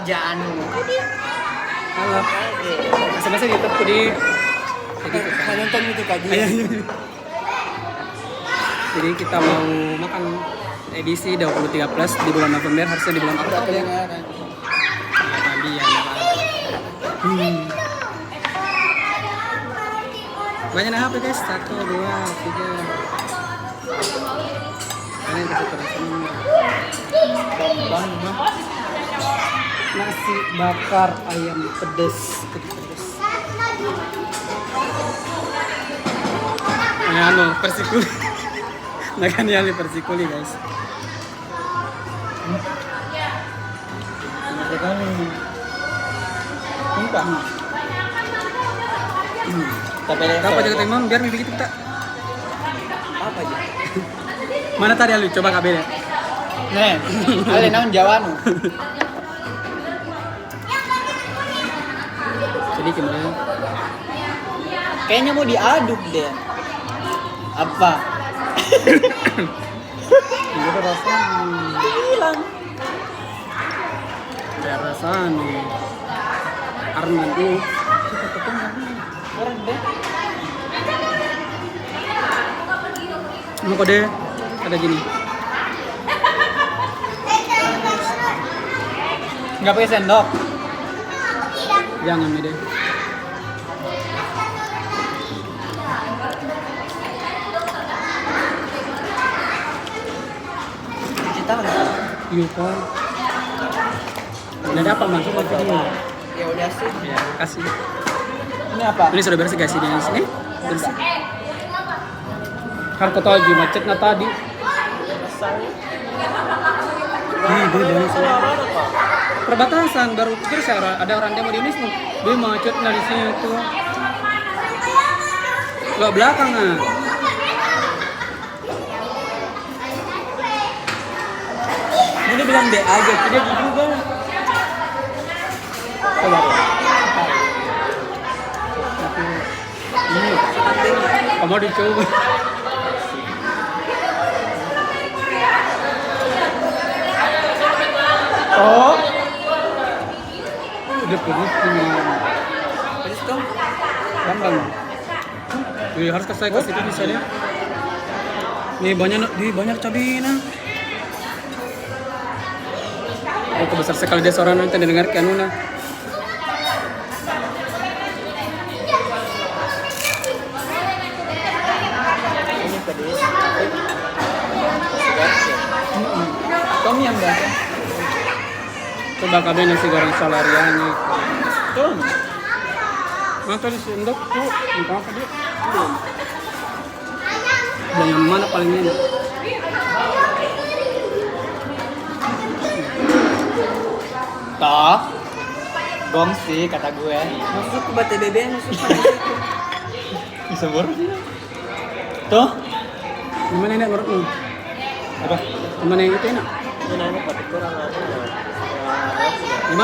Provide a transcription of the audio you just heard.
Janu. Halo. Masa-masa gitu di Nonton itu tadi. Jadi kita mau makan edisi 23 plus di bulan November, harusnya di bulan Oktober. Nah, tadi ya. Banyak HP guys, 1, 2, 3. Ini yang kasih terus nasi bakar ayam pedas. Anu persikuli. Makan yang persikuli guys. Apa jaga imam biar begitu kita. Apa aja? Mana tadi lu coba kabel ya? Nih, ale nang Jawanu. Jadi gimana? Kayaknya mau diaduk deh. Apa? Ini ada rasa. Hilang. Ada rasa nih. Arman tuh. Orang deh. Mau kode ada gini. Enggak pakai sendok. Jangan nih deh. Cuci tangan. Iya kan. Ada apa maksudnya ini? Ya udah sih. Ya, kasih. Ini apa? Ini sudah bersih guys di sini. Bersih. Kan kau tahu macetnya tadi. Ini banyak sekali. Perbatasan baru pikir saya ada orang demo di ini semua. Dia macetnya di sini tuh. Lo belakang ah. Ini bilang B aja, tidak juga. Coba. Ini. Kamu dicoba. Oh, Udah pedes nih. pedes dong. Bambang. Harus kasih itu bisa deh. Nih banyak cabenya. Oh, besar sekali dia suara nanti didengar ke Anuna. Ini pedes. Tom yum dah. Coba kabel nasi goreng salarianya. Tom. Maka di sendok tuh, entah apa dia. Dan yang mana paling enak? Toh. Gong sih kata gue. Masuk ke BTBB masuk ke bisa bor. Tuh. Gimana enak menurutmu? Apa? Gimana yang itu enak? Ini kurang Gimana?